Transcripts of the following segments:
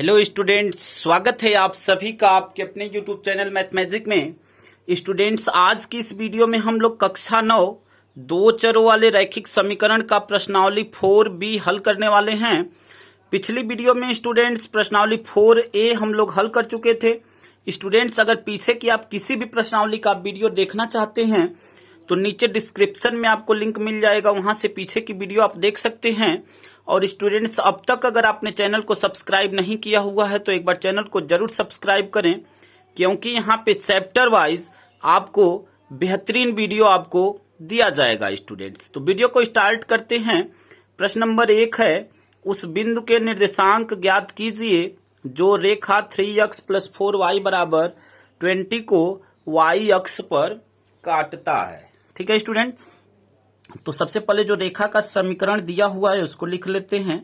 Hello students, स्वागत है आप सभी का आपके अपने यूट्यूब चैनल मैथमेटिक्स में। स्टूडेंट्स, आज की इस वीडियो में हम लोग कक्षा 9 दो चरों वाले रैखिक समीकरण का प्रश्नावली 4B हल करने वाले हैं। पिछली वीडियो में स्टूडेंट्स प्रश्नावली 4A हम लोग हल कर चुके थे। स्टूडेंट्स, अगर पीछे की आप किसी भी प्रश्नावली का वीडियो देखना चाहते हैं तो नीचे डिस्क्रिप्शन में आपको लिंक मिल जाएगा, वहां से पीछे की वीडियो आप देख सकते हैं। और स्टूडेंट्स, अब तक अगर आपने चैनल को सब्सक्राइब नहीं किया हुआ है तो एक बार चैनल को जरूर सब्सक्राइब करें, क्योंकि यहाँ पे चैप्टर वाइज आपको बेहतरीन वीडियो आपको दिया जाएगा। स्टूडेंट्स, तो वीडियो को स्टार्ट करते हैं। प्रश्न नंबर 1 है, उस बिंदु के निर्देशांक ज्ञात कीजिए जो रेखा 3x + 4y = 20 को y अक्ष पर काटता है। ठीक है स्टूडेंट, तो सबसे पहले जो रेखा का समीकरण दिया हुआ है उसको लिख लेते हैं,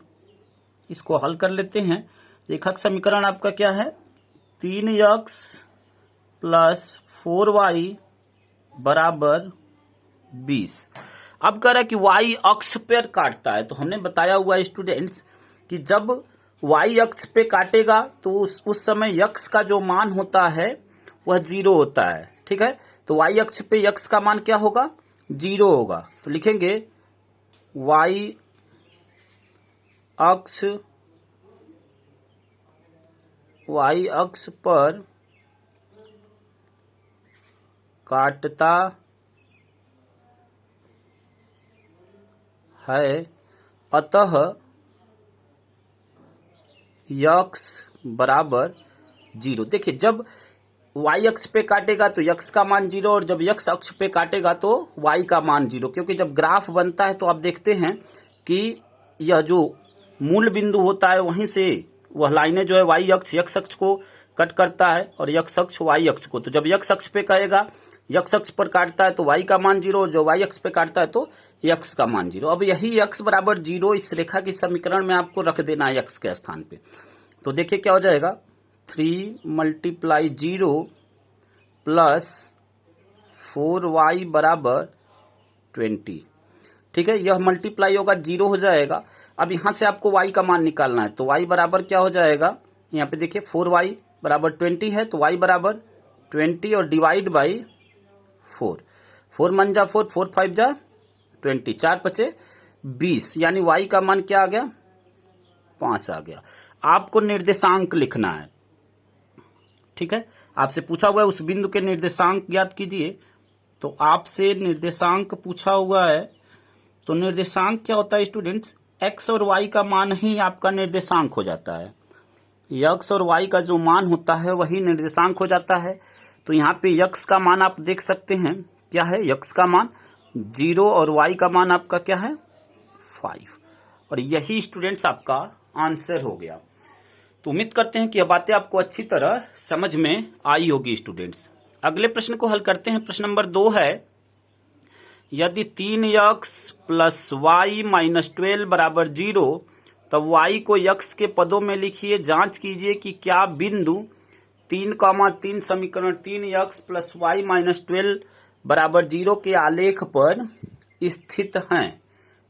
इसको हल कर लेते हैं। रेखा का समीकरण आपका क्या है? 3x + 4y = 20। अब कह रहा है कि y अक्ष पर काटता है, तो हमने बताया हुआ है स्टूडेंट्स कि जब y अक्ष पे काटेगा तो उस समय x का जो मान होता है वह 0 होता है। ठीक है, तो y अक्ष पे x का मान क्या होगा? 0 होगा। तो लिखेंगे y अक्ष पर काटता है, अतः x = 0। देखिए, जब y अक्ष पे काटेगा तो x का मान 0 और जब x अक्ष पे काटेगा तो y का मान 0, क्योंकि जब ग्राफ बनता है तो आप देखते हैं कि यह जो मूल बिंदु होता है वहीं से वह लाइनें जो है y अक्ष x अक्ष को कट करता है और x अक्ष y अक्ष को। तो जब x अक्ष पे कहेगा, x अक्ष पर काटता है तो y का मान 0 और जो y अक्ष पे काटता है तो x का मान 0। अब यही x = 0 इस रेखा की समीकरण में आपको रख देना है x के स्थान पे। तो देखिए क्या हो जाएगा, 3 × 0 + 4y = 20। ठीक है, यह मल्टीप्लाई होगा, 0 हो जाएगा। अब यहां से आपको y का मान निकालना है, तो y बराबर क्या हो जाएगा? यहाँ पे देखिए 4y = 20 है, तो y = 20 और डिवाइड बाई 4। 4 × 4, 4 × 5 = 20, 4 × 5 = 20, यानी y का मान क्या आ गया? 5 आ गया। आपको निर्देशांक लिखना है। ठीक है, आपसे पूछा हुआ है उस बिंदु के निर्देशांक ज्ञात कीजिए, तो आपसे निर्देशांक पूछा हुआ है। तो निर्देशांक क्या होता है स्टूडेंट्स? x और y का मान ही आपका निर्देशांक हो जाता है। x और y का जो मान होता है वही निर्देशांक हो जाता है। तो यहाँ पे x का मान आप देख सकते हैं, क्या है? x का मान 0 और y का मान आपका क्या है? 5। और यही स्टूडेंट्स आपका आंसर हो गया। तो उम्मीद करते हैं कि यह बातें आपको अच्छी तरह समझ में आई होगी स्टूडेंट्स। अगले प्रश्न को हल करते हैं। प्रश्न नंबर 2 है, यदि 3x + y - 12 = 0, तब y को x के पदों में लिखिए। जांच कीजिए कि क्या बिंदु 3,3 समीकरण 3x + y - 12 = 0 के आलेख पर स्थित हैं।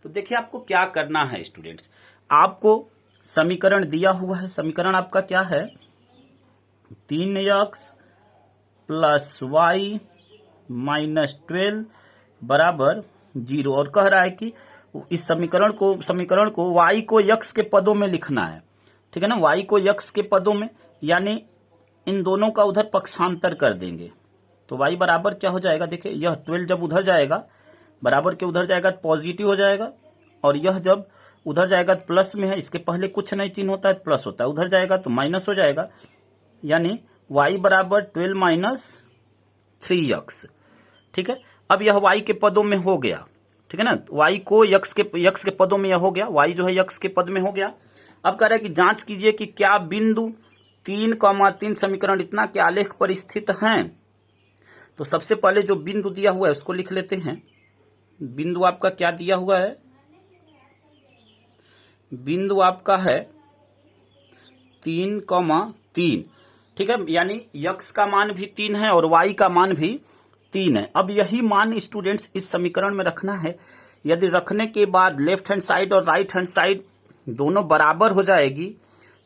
तो देखिए आपको क्या करना है स्टूडेंट्स, आपको समीकरण दिया हुआ है। समीकरण आपका क्या है? 3x + y - 12 = 0 और कह रहा है कि इस समीकरण को y को x के पदों में लिखना है। ठीक है ना, y को x के पदों में, यानी इन दोनों का उधर पक्षांतर कर देंगे। तो y बराबर क्या हो जाएगा? देखिए, यह 12 जब उधर जाएगा, बराबर के उधर जाएगा तो पॉजिटिव हो जाएगा, और यह जब उधर जाएगा तो प्लस में है, इसके पहले कुछ नहीं चिन्ह होता है, प्लस होता है, उधर जाएगा तो माइनस हो जाएगा, यानी y = 12 - 3x। ठीक है, अब यह y के पदों में हो गया। ठीक है ना, y को x के पदों में यह हो गया, y जो है x के पद में हो गया। अब कह रहा है कि जांच कीजिए कि क्या बिंदु 3,3 समीकरण इतना के आलेख पर स्थित हैं। तो सबसे पहले जो बिंदु दिया हुआ है उसको लिख लेते हैं। बिंदु आपका क्या दिया हुआ है? बिंदु आपका है 3,3। ठीक है, यानी x का मान भी 3 है और y का मान भी 3 है। अब यही मान स्टूडेंट्स इस समीकरण में रखना है। यदि रखने के बाद लेफ्ट हैंड साइड और राइट हैंड साइड दोनों बराबर हो जाएगी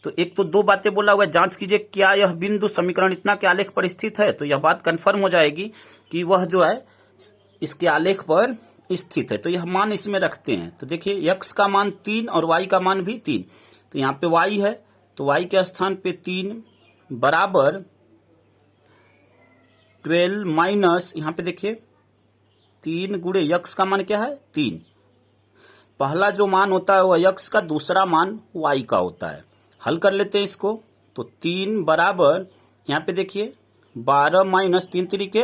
तो एक तो 2 बातें बोला हुआ है, जांच कीजिए क्या यह बिंदु समीकरण इतना के आलेख पर स्थित है, तो यह बात कंफर्म हो जाएगी कि वह जो है इसके आलेख पर स्थित है। तो यह मान इसमें रखते हैं। तो देखिए x का मान 3 और y का मान भी 3, तो यहाँ पे y है, तो y के स्थान पे 3 बराबर 12 माइनस, यहाँ पे देखिए 3 गुणे x का मान क्या है 3। पहला जो मान होता है वह x का, दूसरा मान y का होता है। हल कर लेते हैं इसको। तो 3 बराबर, यहाँ पे देखिए 12 माइनस 3 तरीके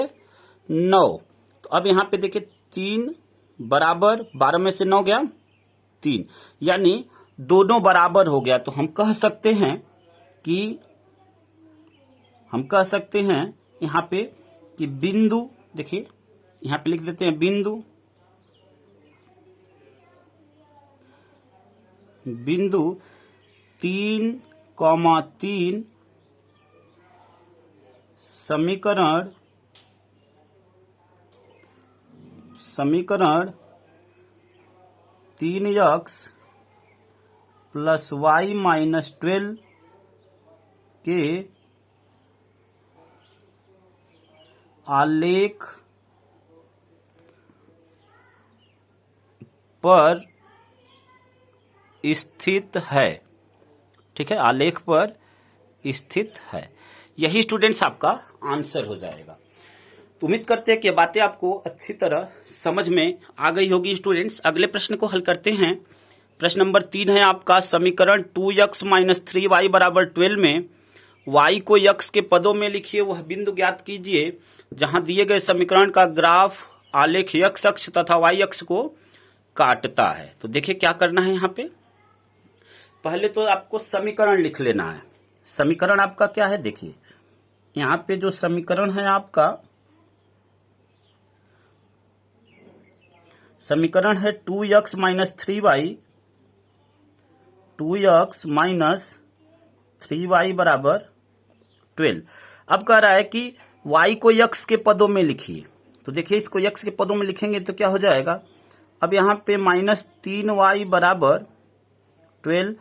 9। तो अब यहाँ पे देखिए 3 बराबर 12 में से 9 गया 3, यानी दोनों बराबर हो गया। तो हम कह सकते हैं यहाँ पे कि बिंदु, देखिए यहाँ पे लिख देते हैं बिंदु 3,3 समीकरण 3x प्लस y माइनस 12 के आलेख पर स्थित है। ठीक है, आलेख पर स्थित है। यही स्टूडेंट्स आपका आंसर हो जाएगा। तो उम्मीद करते हैं कि बातें आपको अच्छी तरह समझ में आ गई होगी स्टूडेंट्स। अगले प्रश्न को हल करते हैं। प्रश्न नंबर 3 है आपका, समीकरण 2x माइनस 3y बराबर 12 में y को x के पदों में लिखिए, वह बिंदु ज्ञात कीजिए जहां दिए गए समीकरण का ग्राफ आलेख x अक्ष तथा y अक्ष को काटता है। तो देखिए क्या करना है। यहाँ पे पहले तो आपको समीकरण लिख लेना है। समीकरण आपका क्या है, देखिए यहाँ पे जो समीकरण है आपका, समीकरण है 2x minus 3y, 2x minus 3y बराबर 12। अब कह रहा है कि y को x के पदों में लिखिए। तो देखिए इसको x के पदों में लिखेंगे तो क्या हो जाएगा, अब यहाँ पे माइनस 3y बराबर 12,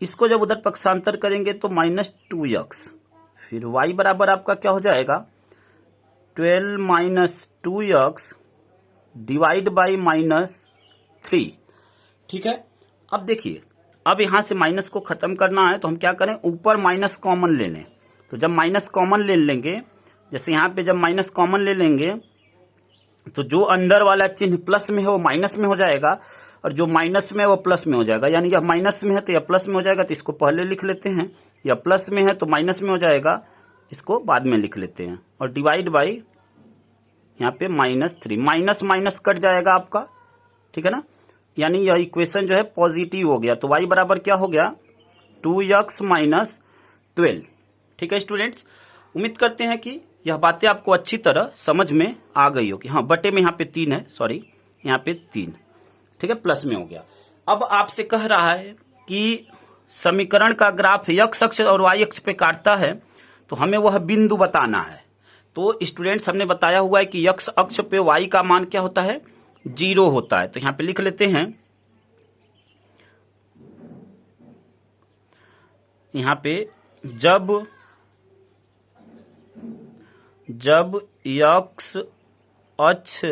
इसको जब उधर पक्षांतर करेंगे तो माइनस 2x, फिर y बराबर आपका क्या हो जाएगा 12 minus 2x divide by minus 3। ठीक है, अब देखिए अब यहां से माइनस को खत्म करना है तो हम क्या करें, ऊपर माइनस कॉमन ले लें। तो जब माइनस कॉमन ले लेंगे, जैसे यहाँ पे जब माइनस कॉमन ले लेंगे तो जो अंदर वाला चिन्ह प्लस में है वो माइनस में हो जाएगा, और जो माइनस में है वो प्लस में हो जाएगा। यानी यह माइनस में है तो यह प्लस में हो जाएगा, तो इसको पहले लिख लेते हैं। यह प्लस में है तो माइनस में हो जाएगा, इसको बाद में लिख लेते हैं। और डिवाइड बाई यहाँ पे -3, माइनस माइनस कट जाएगा आपका। ठीक है ना, यानी यह इक्वेशन जो है पॉजिटिव हो गया। तो y बराबर क्या हो गया 2x माइनस 12। ठीक है स्टूडेंट्स, उम्मीद करते हैं कि यह बातें आपको अच्छी तरह समझ में आ गई होगी। हाँ, बटे में यहाँ पे 3 है, सॉरी यहाँ पे 3। ठीक है, प्लस में हो गया। अब आपसे कह रहा है कि समीकरण का ग्राफ x अक्ष और y अक्ष पे काटता है, तो हमें वह बिंदु बताना है। तो स्टूडेंट्स हमने बताया हुआ है कि x अक्ष पे y का मान क्या होता है 0 होता है। तो यहाँ पे लिख लेते हैं, यहाँ पे जब x अक्ष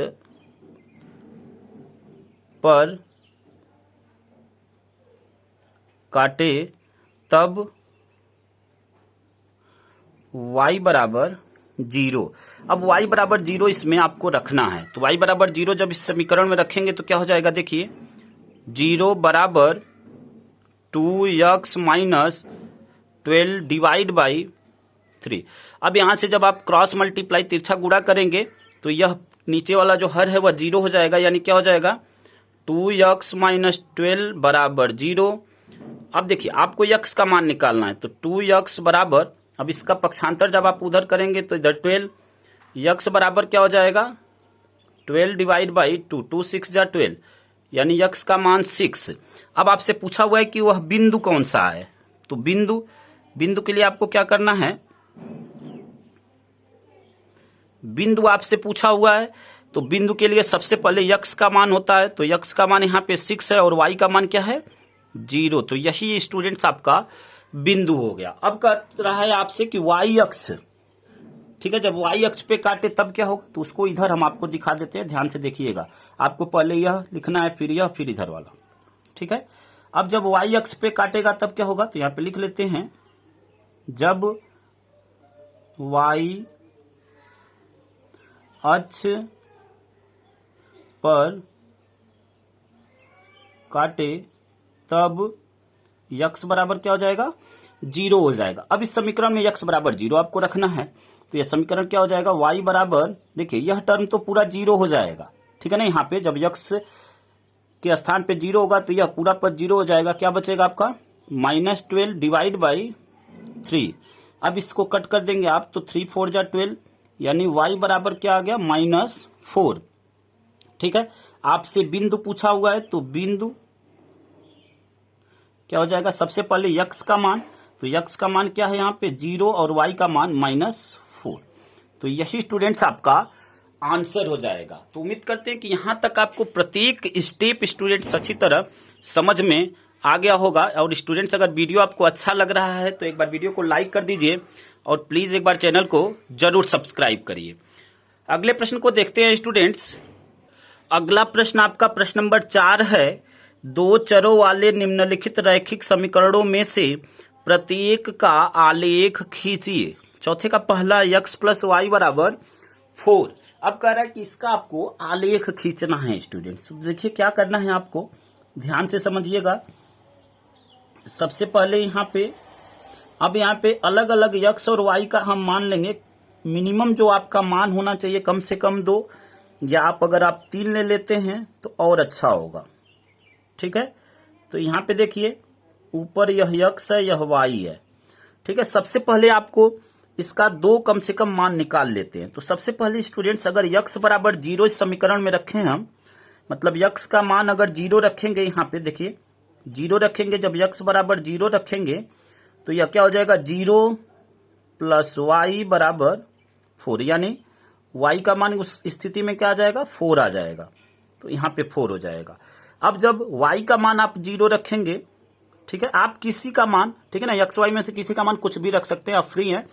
पर काटे तब y बराबर 0। अब y बराबर 0 इसमें आपको रखना है। तो y बराबर 0 जब इस समीकरण में रखेंगे तो क्या हो जाएगा, देखिए 0 बराबर 2x माइनस 12 डिवाइड बाई 3। अब यहां से जब आप क्रॉस मल्टीप्लाई तिरछा गुणा करेंगे तो यह नीचे वाला जो हर है वह 0 हो जाएगा, यानी क्या हो जाएगा 2x माइनस 12 बराबर 0। अब देखिए आपको x का मान निकालना है, तो 2x बराबर, अब इसका पक्षांतर जब आप उधर करेंगे तो इधर 12, x बराबर क्या हो जाएगा 12 डिवाइड बाई 2, 2 6 जा 12, यानी x का मान 6। अब आपसे पूछा हुआ है कि वह बिंदु कौन सा है। तो बिंदु के लिए आपको क्या करना है, बिंदु आपसे पूछा हुआ है तो बिंदु के लिए सबसे पहले x का मान होता है। तो x का मान यहाँ पे 6 है और y का मान क्या है 0। तो यही स्टूडेंट्स आपका बिंदु हो गया। अब कह रहा है आपसे कि वाई अक्ष, ठीक है, जब वाई अक्ष पे काटे तब क्या होगा, तो उसको इधर हम आपको दिखा देते हैं, ध्यान से देखिएगा। आपको पहले यह लिखना है, फिर यह, फिर इधर वाला, ठीक है। अब जब वाई अक्ष पे काटेगा तब क्या होगा, तो यहां पे लिख लेते हैं, जब वाई अक्ष पर काटे तब यक्स बराबर क्या हो जाएगा, 0 हो जाएगा। अब इस समीकरण में यक्स बराबर 0 आपको रखना है, तो यह समीकरण क्या हो जाएगा, वाई बराबर, देखिए यह टर्म तो पूरा 0 हो जाएगा, ठीक है ना। यहाँ पे जब यक्स के स्थान पे 0 होगा तो यह पूरा पद 0 हो जाएगा। क्या बचेगा आपका, -12 डिवाइड बाई 3। अब इसको कट कर देंगे आप, तो 3 4 जा 12, यानी y बराबर क्या आ गया, -4, ठीक है। आपसे बिंदु पूछा हुआ है, तो बिंदु क्या हो जाएगा, सबसे पहले यक्स का मान, तो यक्स का मान क्या है यहाँ पे 0 और y का मान -4। तो यही स्टूडेंट्स आपका आंसर हो जाएगा। तो उम्मीद करते हैं कि यहां तक आपको प्रत्येक स्टेप स्टूडेंट्स अच्छी तरह समझ में आ गया होगा। और स्टूडेंट्स अगर वीडियो आपको अच्छा लग रहा है तो एक बार वीडियो को लाइक कर दीजिए और प्लीज एक बार चैनल को जरूर सब्सक्राइब करिए। अगले प्रश्न को देखते हैं स्टूडेंट्स। अगला प्रश्न आपका प्रश्न नंबर 4 है, दो चरों वाले निम्नलिखित रैखिक समीकरणों में से प्रत्येक का आलेख खींचिए। चौथे का पहला यक्स प्लस वाई बराबर 4। अब कह रहा है कि इसका आपको आलेख खींचना है स्टूडेंट्स। देखिए क्या करना है आपको, ध्यान से समझिएगा। सबसे पहले यहाँ पे, अब यहाँ पे अलग अलग यक्स और वाई का हम मान लेंगे। मिनिमम जो आपका मान होना चाहिए कम से कम 2, या आप अगर आप 3 ले लेते हैं तो और अच्छा होगा, ठीक है। तो यहाँ पे देखिए ऊपर यह यक्स है, यह वाई है, ठीक है। सबसे पहले आपको इसका 2 कम से कम मान निकाल लेते हैं। तो सबसे पहले स्टूडेंट्स अगर यक्स बराबर 0 इस समीकरण में रखें हम, मतलब यक्स का मान अगर 0 रखेंगे, यहाँ पे देखिए 0 रखेंगे, जब यक्स बराबर 0 रखेंगे तो यह क्या हो जाएगा, 0 प्लस वाई बराबर 4, यानी y का मान उस स्थिति में क्या आ जाएगा, 4 आ जाएगा। तो यहाँ पे 4 हो जाएगा। अब जब y का मान आप 0 रखेंगे, ठीक है, आप किसी का मान, ठीक है ना, एक्स वाई में से किसी का मान कुछ भी रख सकते हैं, आप फ्री हैं।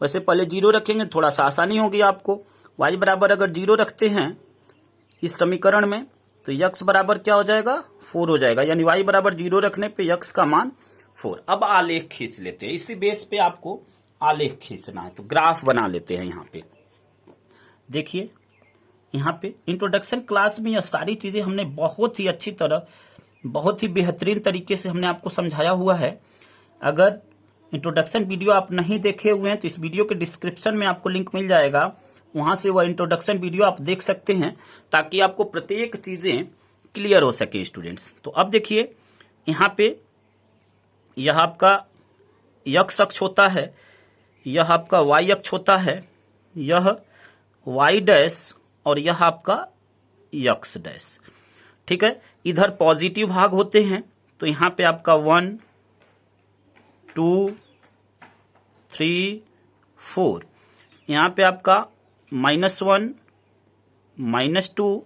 वैसे पहले 0 रखेंगे, थोड़ा सा आसानी होगी आपको। y बराबर अगर 0 रखते हैं इस समीकरण में तो यक्स बराबर क्या हो जाएगा, 4 हो जाएगा, यानी y बराबर 0 रखने पे यक्स का मान 4। अब आलेख खींच लेते हैं, इसी बेस पे आपको आलेख खींचना है। तो ग्राफ बना लेते हैं। यहाँ पे देखिए, यहाँ पे इंट्रोडक्शन क्लास में यह सारी चीजें हमने बहुत ही अच्छी तरह, बहुत ही बेहतरीन तरीके से हमने आपको समझाया हुआ है। अगर इंट्रोडक्शन वीडियो आप नहीं देखे हुए हैं तो इस वीडियो के डिस्क्रिप्शन में आपको लिंक मिल जाएगा, वहां से वह इंट्रोडक्शन वीडियो आप देख सकते हैं, ताकि आपको प्रत्येक चीजें क्लियर हो सके स्टूडेंट्स। तो अब देखिए यहाँ पे यह आपका यक्स अक्ष होता है, यह आपका वाई अक्ष होता है, यह वाई डैश और यह आपका यक्स डैश, ठीक है। इधर पॉजिटिव भाग होते हैं, तो यहाँ पे आपका 1 2 3 4, यहाँ पे आपका -1 -2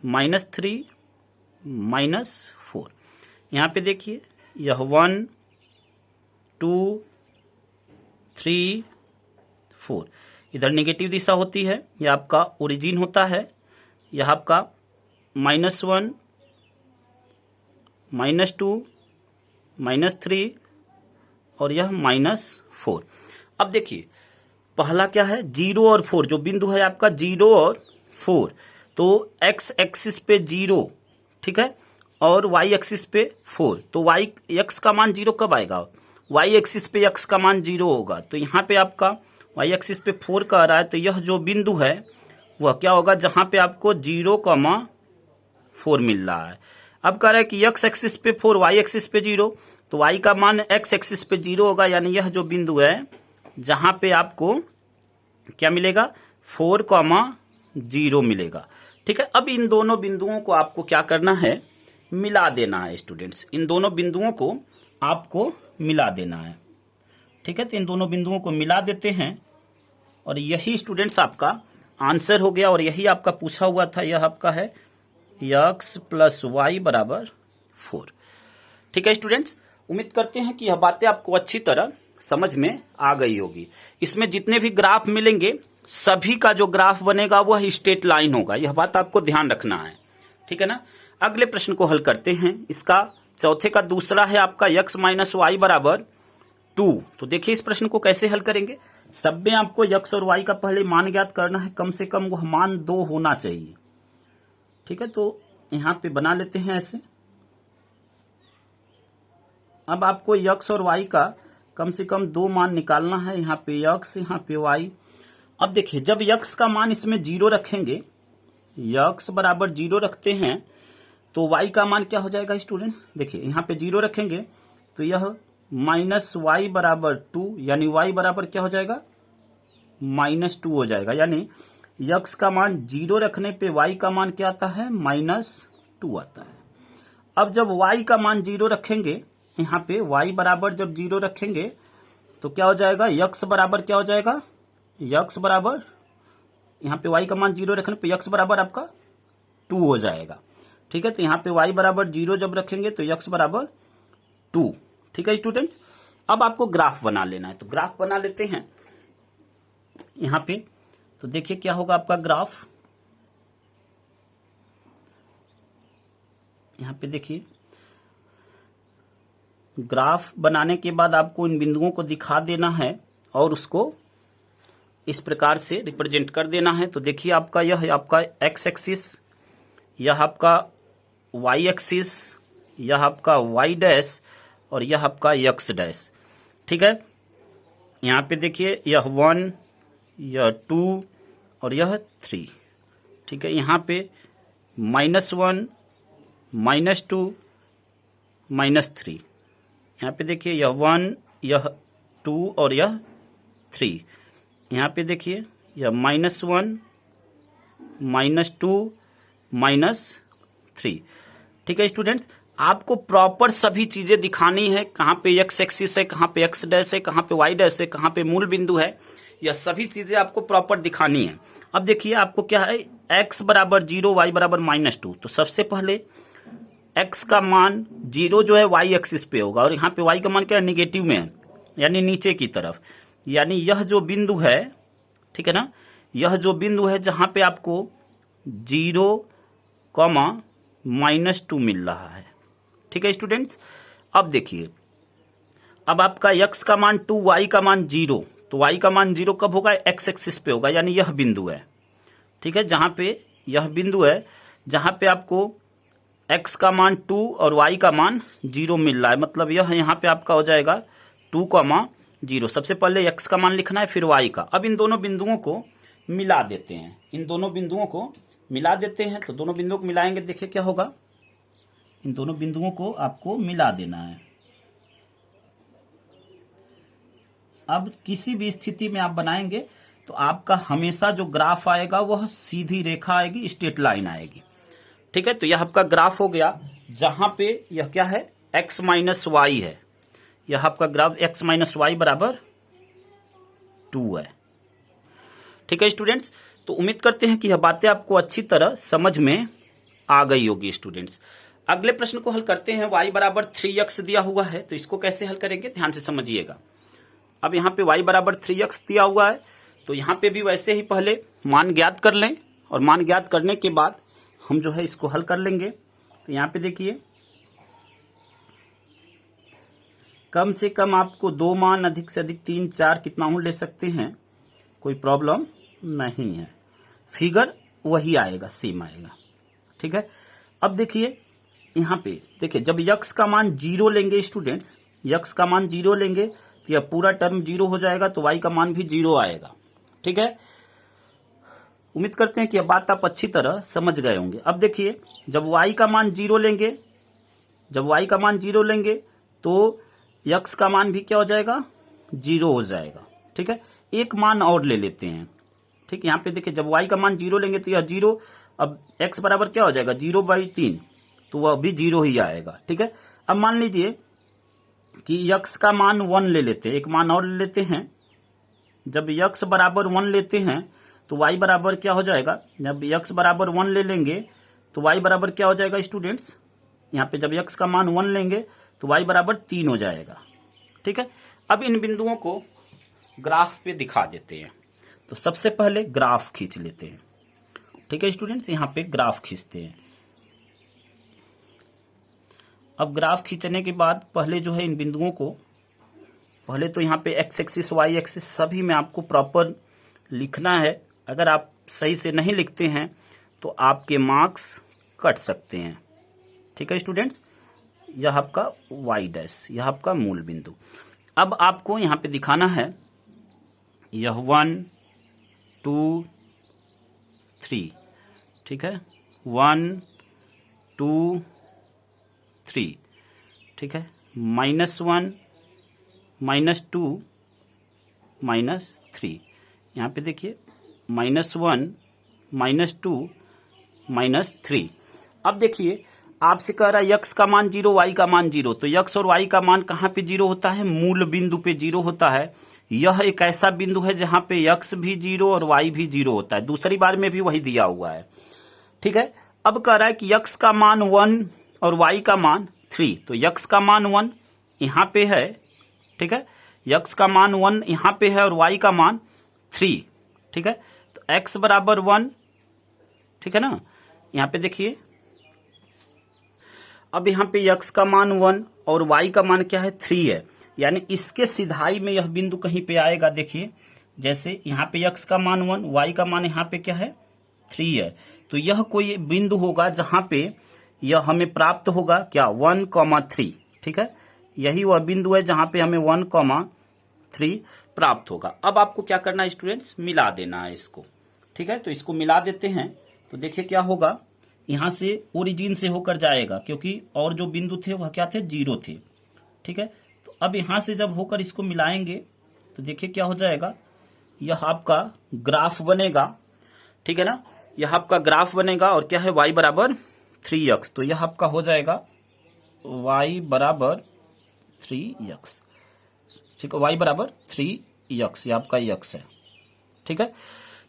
-3 -4। यहाँ पे देखिए यह 1 2 3 4, इधर नेगेटिव दिशा होती है, यह आपका ओरिजिन होता है, यह आपका -1 -2 -3 और यह -4। अब देखिए पहला क्या है, 0 और 4, जो बिंदु है आपका 0 और 4, तो x एक्सिस पे 0, ठीक है, और y एक्सिस पे 4, तो y x का मान 0 कब आएगा, y एक्सिस पे x का मान 0 होगा। तो यहाँ पे आपका y एक्सिस पे 4 का आ रहा है, तो यह जो बिंदु है वह क्या होगा, जहां पे आपको 0,4 मिल रहा है। अब कह रहा है कि x एक्सिस पे 4, y एक्सिस पे 0, तो y का मान x एक्सिस पे 0 होगा, यानी यह जो बिंदु है जहां पे आपको क्या मिलेगा, 4,0 मिलेगा, ठीक है। अब इन दोनों बिंदुओं को आपको क्या करना है, मिला देना है स्टूडेंट्स। इन दोनों बिंदुओं को आपको मिला देना है, ठीक है। तो इन दोनों बिंदुओं को मिला देते हैं और यही स्टूडेंट्स आपका आंसर हो गया। और यही आपका पूछा हुआ था, यह आपका है x प्लस वाई बराबर 4, ठीक है स्टूडेंट्स। उम्मीद करते हैं कि यह बातें आपको अच्छी तरह समझ में आ गई होगी। इसमें जितने भी ग्राफ मिलेंगे सभी का जो ग्राफ बनेगा वह स्ट्रेट लाइन होगा, यह बात आपको ध्यान रखना है, ठीक है ना। अगले प्रश्न को हल करते हैं। इसका चौथे का दूसरा है आपका x माइनस वाई बराबर 2। तो देखिए इस प्रश्न को कैसे हल करेंगे। सब में आपको x और y का पहले मान ज्ञात करना है, कम से कम वह मान 2 होना चाहिए, ठीक है। तो यहां पे बना लेते हैं ऐसे। अब आपको x और y का कम से कम 2 मान निकालना है, यहाँ पे x यहाँ पे y। अब देखिए जब x का मान इसमें 0 रखेंगे, x बराबर 0 रखते हैं तो y का मान क्या हो जाएगा स्टूडेंट्स। देखिए यहाँ पे 0 रखेंगे तो यह माइनस वाई बराबर 2, यानी y बराबर क्या हो जाएगा -2 हो जाएगा। यानी x का मान 0 रखने पे y का मान क्या आता है -2 आता है। अब जब y का मान 0 रखेंगे, यहाँ पे y बराबर जब 0 रखेंगे तो क्या हो जाएगा, x बराबर क्या हो जाएगा, x बराबर यहाँ पे y का मान 0 रखने पे x बराबर आपका 2 हो जाएगा, ठीक है। तो यहाँ पे y बराबर 0 जब रखेंगे तो x बराबर 2, ठीक है स्टूडेंट्स। अब आपको ग्राफ बना लेना है, तो ग्राफ बना लेते हैं यहाँ पे। तो देखिए क्या होगा आपका ग्राफ, यहाँ पे देखिए ग्राफ बनाने के बाद आपको इन बिंदुओं को दिखा देना है और उसको इस प्रकार से रिप्रेजेंट कर देना है। तो देखिए आपका यह है आपका x एक्सिस, यह आपका y एक्सिस, यह आपका y डैश और यह आपका x डैश, ठीक है। यहाँ पे देखिए यह 1, यह 2 और यह 3, ठीक है। यहाँ पे -1, -2, -3, यहाँ पे देखिए यह 1, यह 2 और यह 3। यहाँ पे देखिए यह -1, -2, -3, ठीक है स्टूडेंट्स। आपको प्रॉपर सभी चीजें दिखानी है, कहाँ पे x एक्सिस है, कहाँ पे x डैश है, कहाँ पे y डैश है, कहाँ पे मूल बिंदु है, यह सभी चीजें आपको प्रॉपर दिखानी है। अब देखिए आपको क्या है, x बराबर 0, y बराबर -2। तो सबसे पहले x का मान 0 जो है y एक्सिस पे होगा और यहाँ पे y का मान क्या है, निगेटिव में है, यानी नीचे की तरफ। यानी यह जो बिंदु है, ठीक है ना, यह जो बिंदु है जहां पे आपको 0, -2 मिल रहा है, ठीक है स्टूडेंट्स। अब देखिए अब आपका x का मान 2, y का मान 0, तो y का मान 0 कब होगा, x एक्सिस पे होगा, यानी यह बिंदु है, ठीक है। जहां पे यह बिंदु है जहां पे आपको x का मान 2 और y का मान 0 मिल रहा है, मतलब यह यहाँ पे आपका हो जाएगा 2, 0। सबसे पहले x का मान लिखना है, फिर y का। अब इन दोनों बिंदुओं को मिला देते हैं, इन दोनों बिंदुओं को मिला देते हैं। तो दोनों बिंदुओं को मिलाएंगे, देखिए क्या होगा, इन दोनों बिंदुओं को आपको मिला देना है। अब किसी भी स्थिति में आप बनाएंगे तो आपका हमेशा जो ग्राफ आएगा वह सीधी रेखा आएगी, स्ट्रेट लाइन आएगी, ठीक है। तो यह आपका ग्राफ हो गया जहां पे यह क्या है, x माइनस वाई है, यह आपका ग्राफ x माइनस वाई बराबर 2 है, ठीक है स्टूडेंट्स। तो उम्मीद करते हैं कि यह बातें आपको अच्छी तरह समझ में आ गई होगी स्टूडेंट्स। अगले प्रश्न को हल करते हैं। y बराबर 3x दिया हुआ है, तो इसको कैसे हल करेंगे ध्यान से समझिएगा। अब यहाँ पे y बराबर 3x दिया हुआ है, तो यहाँ पे भी वैसे ही पहले मान ज्ञात कर लें और मान ज्ञात करने के बाद हम जो है इसको हल कर लेंगे। तो यहाँ पे देखिए कम से कम आपको 2 मान, अधिक से अधिक 3, 4 कितना हूं ले सकते हैं, कोई प्रॉब्लम नहीं है, फिगर वही आएगा, सेम आएगा, ठीक है। अब देखिए यहाँ पे देखिए जब x का मान 0 लेंगे स्टूडेंट्स, x का मान 0 लेंगे तो यह पूरा टर्म 0 हो जाएगा, तो y का मान भी 0 आएगा, ठीक है। उम्मीद करते हैं कि यह बात आप अच्छी तरह समझ गए होंगे। अब देखिए जब y का मान 0 लेंगे, जब y का मान 0 लेंगे तो x का मान भी क्या हो जाएगा, 0 हो जाएगा, ठीक है। एक मान और ले लेते हैं, ठीक है। यहाँ पे देखिए जब y का मान 0 लेंगे तो यह 0, अब x बराबर क्या हो जाएगा 0/3, तो वह भी 0 ही आएगा, ठीक है। अब मान लीजिए कि x का मान 1 ले लेते हैं, एक मान और ले लेते हैं। जब x बराबर 1 लेते हैं तो y बराबर क्या हो जाएगा, जब x बराबर 1 ले लेंगे तो y बराबर क्या हो जाएगा स्टूडेंट्स, यहाँ पे जब x का मान 1 लेंगे तो y बराबर 3 हो जाएगा। ठीक है, अब इन बिंदुओं को ग्राफ पे दिखा देते हैं। तो सबसे पहले ग्राफ खींच लेते हैं। ठीक है स्टूडेंट्स, यहाँ पे ग्राफ खींचते हैं। अब ग्राफ खींचने के बाद पहले जो है इन बिंदुओं को, पहले तो यहाँ पे एक्स एक्सिस वाई एक्सिस सभी में आपको प्रॉपर लिखना है। अगर आप सही से नहीं लिखते हैं तो आपके मार्क्स कट सकते हैं। ठीक है स्टूडेंट्स, यह आपका वाई डैश, यह आपका मूल बिंदु। अब आपको यहाँ पे दिखाना है यह 1 2 3। ठीक है, 1 2 3। ठीक है, -1 -2 -3। यहाँ पे देखिए -1 -2 -3। अब देखिए आपसे कह रहा है यक्स का मान 0 वाई का मान 0। तो यक्स और वाई का मान कहाँ पे 0 होता है? मूल बिंदु पे 0 होता है। यह एक ऐसा बिंदु है जहां पे यक्स भी 0 और वाई भी 0 होता है। दूसरी बार में भी वही दिया हुआ है। ठीक है, अब कह रहा है कि यक्स का मान 1 और वाई का मान 3। तो यक्स का मान 1 यहाँ पे है। ठीक है, यक्स का मान 1 यहाँ पे है और वाई का मान 3। ठीक है, तो x बराबर 1। ठीक है ना, यहाँ पे देखिए अब यहाँ पे x का मान 1 और y का मान क्या है? 3 है। यानी इसके सिधाई में यह बिंदु कहीं पे आएगा। देखिए जैसे यहाँ पे x का मान 1, y का मान यहाँ पे क्या है? 3 है। तो यह कोई बिंदु होगा जहां पे यह हमें प्राप्त होगा क्या? 1,3। ठीक है, यही वह बिंदु है जहां पे हमें 1,3 प्राप्त होगा। अब आपको क्या करना है स्टूडेंट्स? मिला देना है इसको। ठीक है, तो इसको मिला देते हैं। तो देखिए क्या होगा, यहां से ओरिजिन से होकर जाएगा क्योंकि और जो बिंदु थे वह क्या थे? 0 थे। ठीक है, तो अब यहां से जब होकर इसको मिलाएंगे तो देखिए क्या हो जाएगा, यह आपका ग्राफ बनेगा। ठीक है ना, यह आपका ग्राफ बनेगा और क्या है? y बराबर 3x। तो यह आपका हो जाएगा y बराबर 3x। ठीक है, y बराबर 3x, ये आपका x है। ठीक है,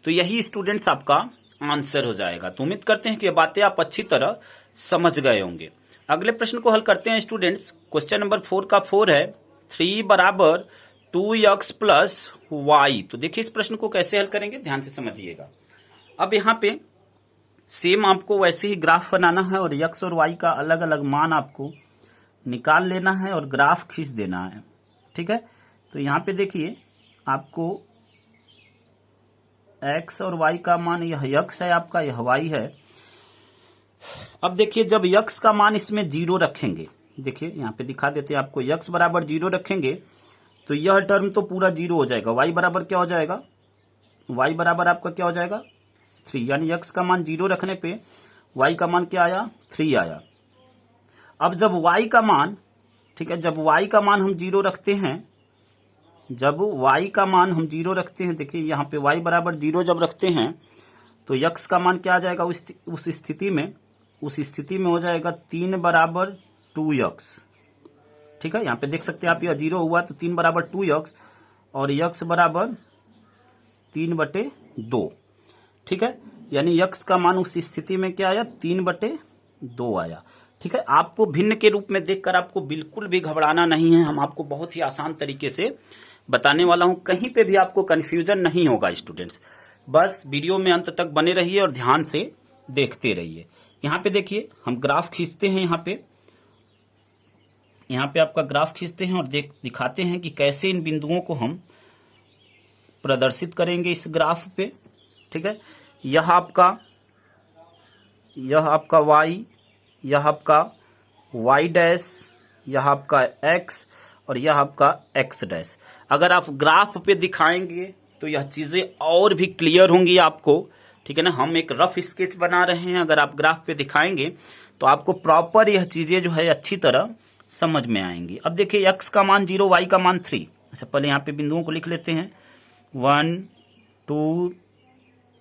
तो यही स्टूडेंट्स आपका आंसर हो जाएगा। तो उम्मीद करते हैं कि ये बातें आप अच्छी तरह समझ गए होंगे। अगले प्रश्न को हल करते हैं स्टूडेंट्स। क्वेश्चन नंबर 4 का 4 है 3 बराबर 2x प्लस y। तो देखिए इस प्रश्न को कैसे हल करेंगे, ध्यान से समझिएगा। अब यहाँ पे सेम आपको वैसे ही ग्राफ बनाना है और x और y का अलग अलग मान आपको निकाल लेना है और ग्राफ खींच देना है। ठीक है, तो यहाँ पे देखिए आपको x और y का मान, यह x है आपका, यह y है। अब देखिए जब x का मान इसमें 0 रखेंगे, देखिए यहाँ पे दिखा देते हैं आपको, x बराबर 0 रखेंगे तो यह टर्म तो पूरा 0 हो जाएगा। y बराबर क्या हो जाएगा? y बराबर आपका क्या हो जाएगा? 3। यानी x का मान 0 रखने पे y का मान क्या आया? 3 आया। अब जब y का मान, ठीक है, जब y का मान हम 0 रखते हैं, जब y का मान हम 0 रखते हैं, देखिए यहाँ पे y बराबर 0 जब रखते हैं तो x का मान क्या आ जाएगा? उस स्थिति में हो जाएगा 3 बराबर 2x। ठीक है, यहाँ पे देख सकते हैं आप, यह 0 हुआ तो 3 बराबर 2x और x बराबर 3/2। ठीक है, यानी x का मान उस स्थिति में क्या आया? 3/2 आया। ठीक है, आपको भिन्न के रूप में देखकर आपको बिल्कुल भी घबराना नहीं है। हम आपको बहुत ही आसान तरीके से बताने वाला हूं, कहीं पे भी आपको कंफ्यूजन नहीं होगा स्टूडेंट्स। बस वीडियो में अंत तक बने रहिए और ध्यान से देखते रहिए। यहाँ पे देखिए हम ग्राफ खींचते हैं। यहाँ पे आपका ग्राफ खींचते हैं और दिखाते हैं कि कैसे इन बिंदुओं को हम प्रदर्शित करेंगे इस ग्राफ पे। ठीक है, यह आपका y, यह आपका y डैश, यह आपका x और यह आपका x डैश। अगर आप ग्राफ पे दिखाएंगे तो यह चीजें और भी क्लियर होंगी आपको। ठीक है ना, हम एक रफ स्केच बना रहे हैं, अगर आप ग्राफ पे दिखाएंगे तो आपको प्रॉपर यह चीजें जो है अच्छी तरह समझ में आएंगी। अब देखिए x का मान 0, y का मान 3। अच्छा पहले यहाँ पे बिंदुओं को लिख लेते हैं, 1 2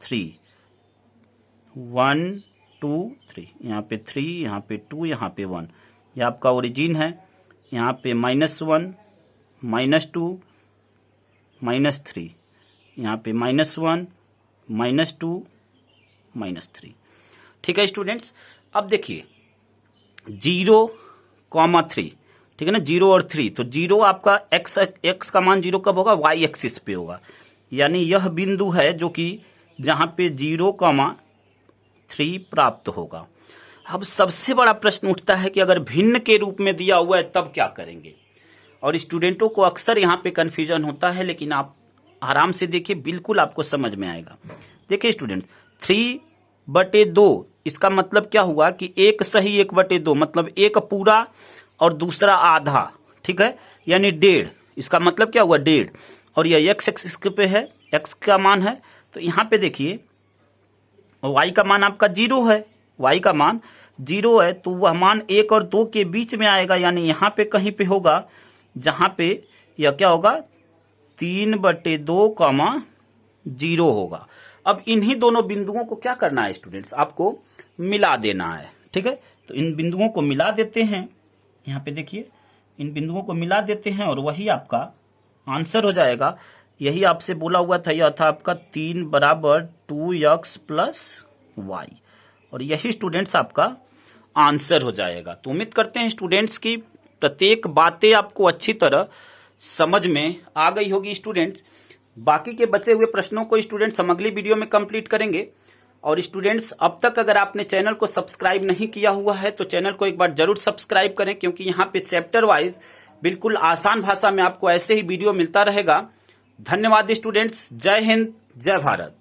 3, 1 2 3, यहाँ पे 3, यहाँ पे 2, यहाँ पे 1। यह आपका ओरिजिन है। यहाँ पे -1 -2 -3, यहाँ पे -1 -2 -3। ठीक है स्टूडेंट्स, अब देखिए 0,3। ठीक है ना, 0 और 3। तो 0 आपका x का मान 0 कब होगा, y एक्सिस पे होगा, यानी यह बिंदु है जो कि जहां पे 0,3 प्राप्त होगा। अब सबसे बड़ा प्रश्न उठता है कि अगर भिन्न के रूप में दिया हुआ है तब क्या करेंगे, और स्टूडेंटों को अक्सर यहाँ पे कंफ्यूजन होता है, लेकिन आप आराम से देखिए, बिल्कुल आपको समझ में आएगा। देखिए स्टूडेंट, 3/2 इसका मतलब क्या हुआ कि 1 सही 1/2, मतलब 1 पूरा और दूसरा आधा, ठीक है, यानी 1.5। इसका मतलब क्या हुआ, 1.5। और यह x एक्सिस पे है, x का मान है, तो यहाँ पे देखिए y का मान आपका 0 है, y का मान 0 है, तो वह मान 1 और 2 के बीच में आएगा, यानी यहाँ पे कहीं पे होगा जहां पे यह क्या होगा, 3/2, 0 होगा। अब इन्हीं दोनों बिंदुओं को क्या करना है स्टूडेंट्स, आपको मिला देना है, ठीक है। तो इन बिंदुओं को मिला देते हैं, यहाँ पे देखिए इन बिंदुओं को मिला देते हैं और वही आपका आंसर हो जाएगा। यही आपसे बोला हुआ था, यह था आपका 3 = 2x + y, और यही स्टूडेंट्स आपका आंसर हो जाएगा। तो उम्मीद करते हैं स्टूडेंट्स की प्रत्येक बातें आपको अच्छी तरह समझ में आ गई होगी स्टूडेंट्स। बाकी के बचे हुए प्रश्नों को स्टूडेंट्स हम अगली वीडियो में कंप्लीट करेंगे। और स्टूडेंट्स, अब तक अगर आपने चैनल को सब्सक्राइब नहीं किया हुआ है तो चैनल को एक बार जरूर सब्सक्राइब करें, क्योंकि यहाँ पे चैप्टर वाइज बिल्कुल आसान भाषा में आपको ऐसे ही वीडियो मिलता रहेगा। धन्यवाद स्टूडेंट्स, जय हिंद, जय भारत।